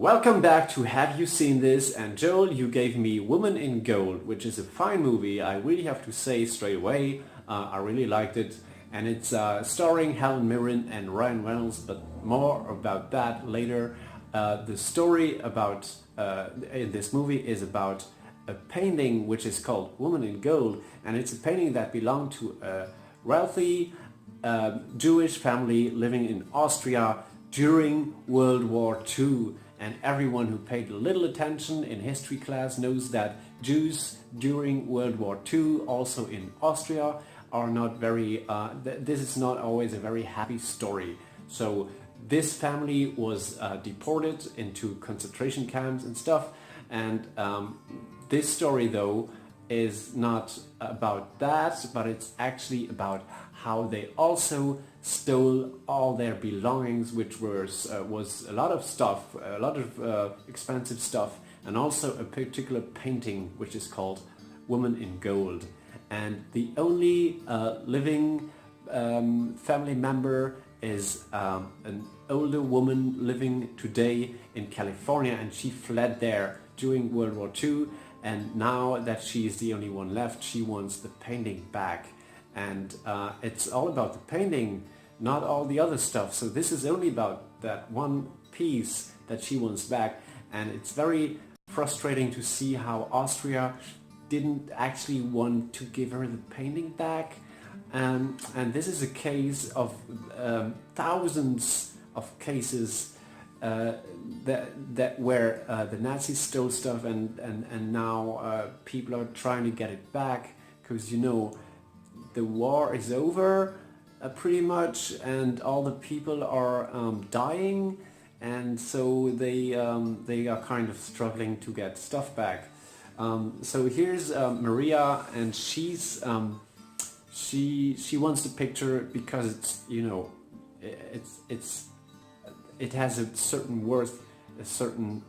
Welcome back to Have You Seen This? And Joel, you gave me Woman in Gold, which is a fine movie. I really have to say straight away, I really liked it. And it's starring Helen Mirren and Ryan Reynolds, but more about that later. The story about in this movie is about a painting which is called Woman in Gold, and it's a painting that belonged to a wealthy Jewish family living in Austria during World War II. And everyone who paid a little attention in history class knows that Jews during World War II, also in Austria, are not very, this is not always a very happy story. So this family was deported into concentration camps and stuff, and this story though is not about that, but it's actually about how they also stole all their belongings, which was a lot of stuff, a lot of expensive stuff, and also a particular painting which is called Woman in Gold. And the only living family member is an older woman living today in California, and she fled there during World War II, and now that she is the only one left, she wants the painting back. And it's all about the painting, not all the other stuff. So this is only about that one piece that she wants back, and it's very frustrating to see how Austria didn't actually want to give her the painting back. And this is a case of thousands of cases that where the Nazis stole stuff, and now people are trying to get it back, because you know the war is over pretty much, and all the people are dying, and so they are kind of struggling to get stuff back. So here's Maria, and she wants the picture because it's, you know, it has a certain worth, a certain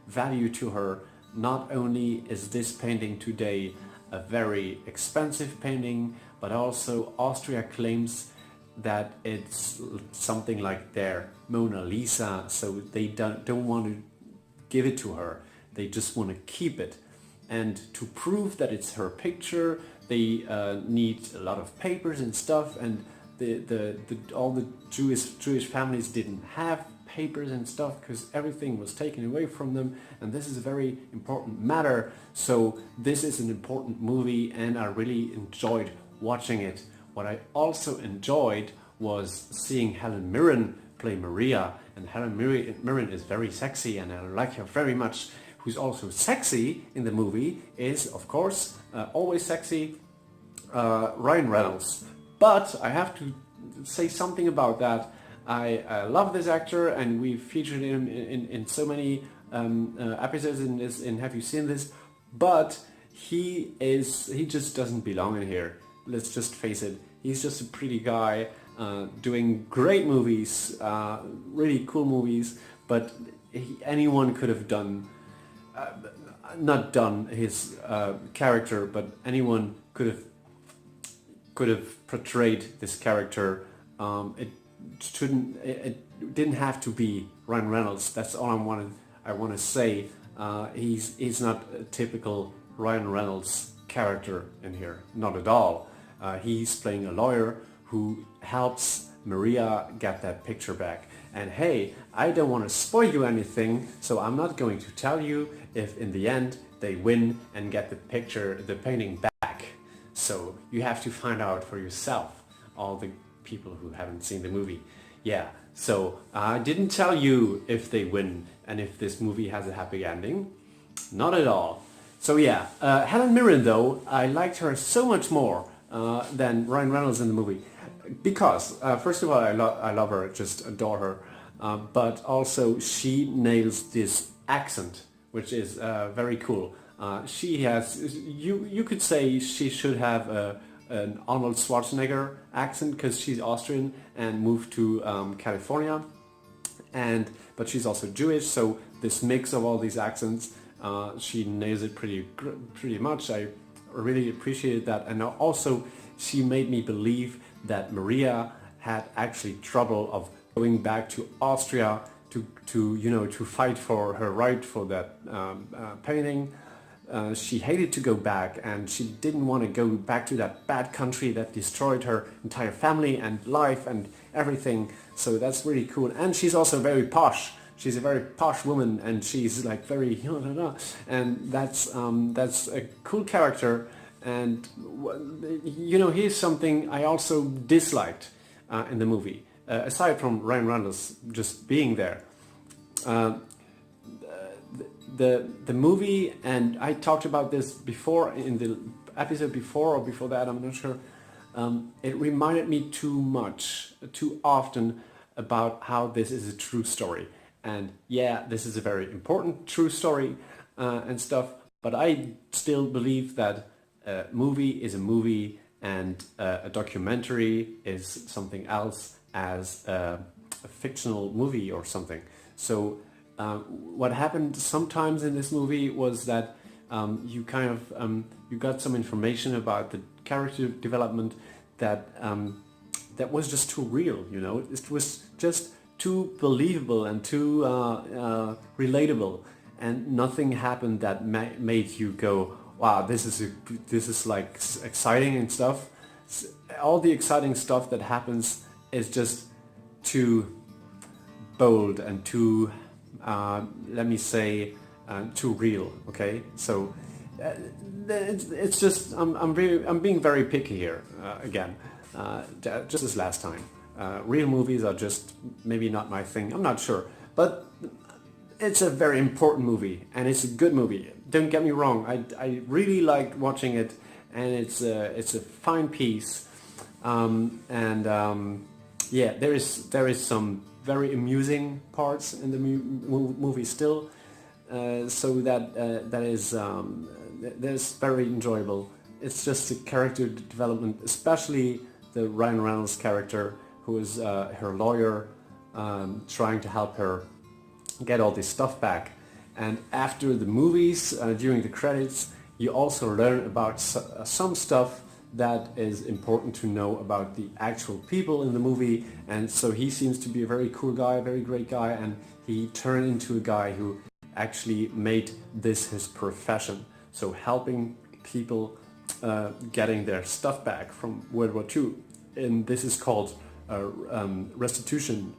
value to her. Not only is this painting today a very expensive painting, but also Austria claims that it's something like their Mona Lisa, so they don't want to give it to her, they just want to keep it. And to prove that it's her picture, they need a lot of papers and stuff, and all the Jewish families didn't have papers and stuff because everything was taken away from them, and this is a very important matter. So this is an important movie, and I really enjoyed watching it. What I also enjoyed was seeing Helen Mirren play Maria, and Helen Mirren is very sexy, and I like her very much. Who's also sexy in the movie is, of course, always sexy, Ryan Reynolds. But I have to say something about that. I love this actor, and we featured him in so many episodes in Have You Seen This? But he just doesn't belong in here. Let's just face it. He's just a pretty guy doing great movies, really cool movies. But anyone could have done, not done his character, but anyone could have portrayed this character. It didn't have to be Ryan Reynolds. That's all I want to say. He's not a typical Ryan Reynolds character in here, not at all. He's playing a lawyer who helps Maria get that picture back. And hey, I don't want to spoil you anything, so I'm not going to tell you if in the end they win and get the painting back. So you have to find out for yourself, all the people who haven't seen the movie. Yeah, so I didn't tell you if they win and if this movie has a happy ending. Not at all. So yeah, Helen Mirren though, I liked her so much more than Ryan Reynolds in the movie. Because, first of all, I love her, just adore her. But also she nails this accent, which is very cool. She has, you could say she should have an Arnold Schwarzenegger accent because she's Austrian and moved to California, but she's also Jewish, so this mix of all these accents, she nails it pretty much. I really appreciated that, and also she made me believe that Maria had actually trouble of going back to Austria to fight for her right for that painting. She hated to go back, and she didn't want to go back to that bad country that destroyed her entire family and life and everything. So that's really cool. And she's also very posh. She's a very posh woman, and she's like very, and that's a cool character. And here's something I also disliked in the movie, aside from Ryan Reynolds just being there. The movie, and I talked about this before in the episode before or before that, I'm not sure. It reminded me too often about how this is a true story. And yeah, this is a very important true story and stuff, but I still believe that a movie is a movie and a documentary is something else as a fictional movie or something. So what happened sometimes in this movie was that you got some information about the character development that was just too real. It was just too believable and too relatable, and nothing happened that made you go, wow, this is like exciting and stuff. All the exciting stuff that happens is just too bold and too let me say too real. Okay, so it's just I'm being very picky here again, just as last time. Real movies are just maybe not my thing. I'm not sure, but it's a very important movie and it's a good movie. Don't get me wrong. I really like watching it, and it's a fine piece. Yeah, there is some very amusing parts in the movie still, so that is that's very enjoyable. It's just the character development, especially the Ryan Reynolds character, who is her lawyer, trying to help her get all this stuff back. And after the movies, during the credits, you also learn about some stuff that is important to know about the actual people in the movie. And so he seems to be a very cool guy, a very great guy, and he turned into a guy who actually made this his profession. So helping people getting their stuff back from World War II. And this is called restitution.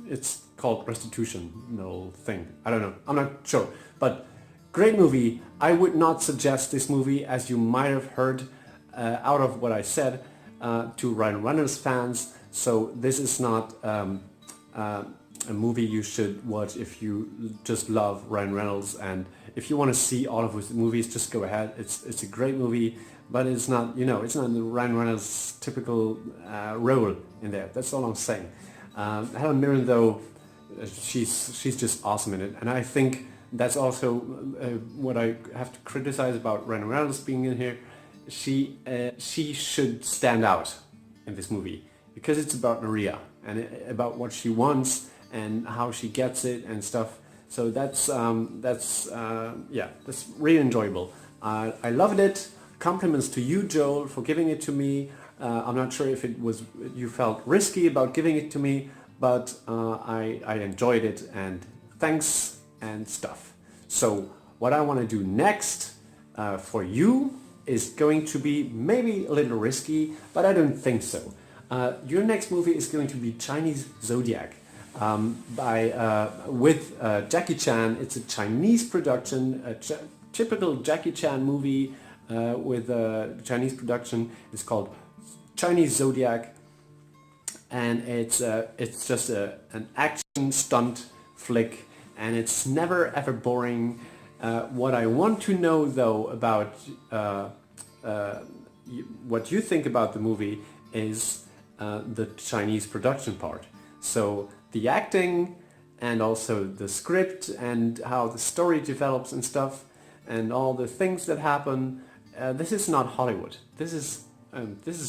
It's called restitutional thing. I don't know. I'm not sure. But great movie. I would not suggest this movie, as you might have heard out of what I said, to Ryan Reynolds fans. So this is not a movie you should watch if you just love Ryan Reynolds, and if you want to see all of his movies, just go ahead. It's a great movie, but it's not it's not the Ryan Reynolds typical role in there. That's all I'm saying. Helen Mirren, though, she's just awesome in it, and I think that's also what I have to criticize about Ryan Reynolds being in here. She should stand out in this movie because it's about Maria and about what she wants and how she gets it and stuff. So that's really enjoyable. I loved it. Compliments to you, Joel, for giving it to me. I'm not sure if you felt risky about giving it to me, but I enjoyed it, and thanks and stuff. So what I want to do next for you is going to be maybe a little risky, but I don't think so. Your next movie is going to be Chinese Zodiac with Jackie Chan. It's a Chinese production, a typical Jackie Chan movie with a Chinese production. It's called Chinese Zodiac, and it's just an action stunt flick, and it's never ever boring. What I want to know, though, about what you think about the movie is the Chinese production part. So the acting and also the script and how the story develops and stuff and all the things that happen. This is not Hollywood. This is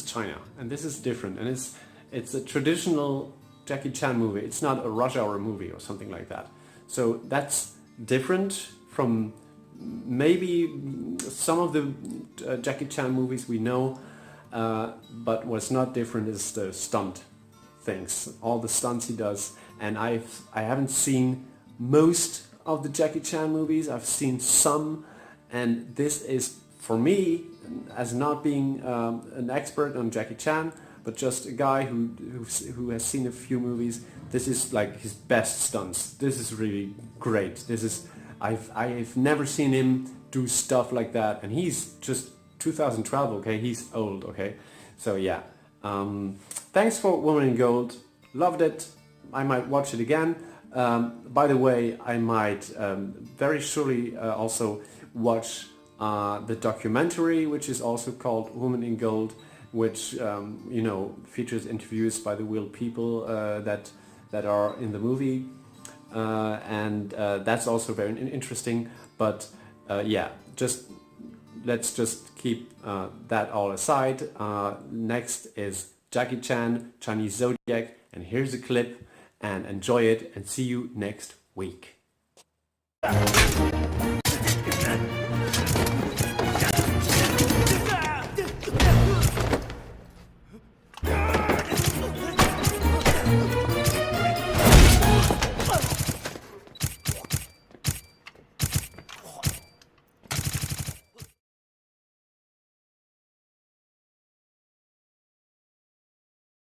China, and this is different. And it's a traditional Jackie Chan movie. It's not a Rush Hour movie or something like that. So that's different from maybe some of the Jackie Chan movies we know, but what's not different is the stunt things, all the stunts he does, and I haven't seen most of the Jackie Chan movies. I've seen some, and this is, for me, as not being an expert on Jackie Chan, but just a guy who has seen a few movies, this is like his best stunts. This is really great. This is, I've never seen him do stuff like that, and he's just 2012, okay? He's old, okay? So yeah. Thanks for Woman in Gold. Loved it. I might watch it again. By the way, I might very surely also watch the documentary, which is also called Woman in Gold, which you know, features interviews by the real people that are in the movie, and that's also very interesting. But yeah, let's just keep that all aside. Next is Jackie Chan, Chinese Zodiac, and here's a clip, and enjoy it, and see you next week.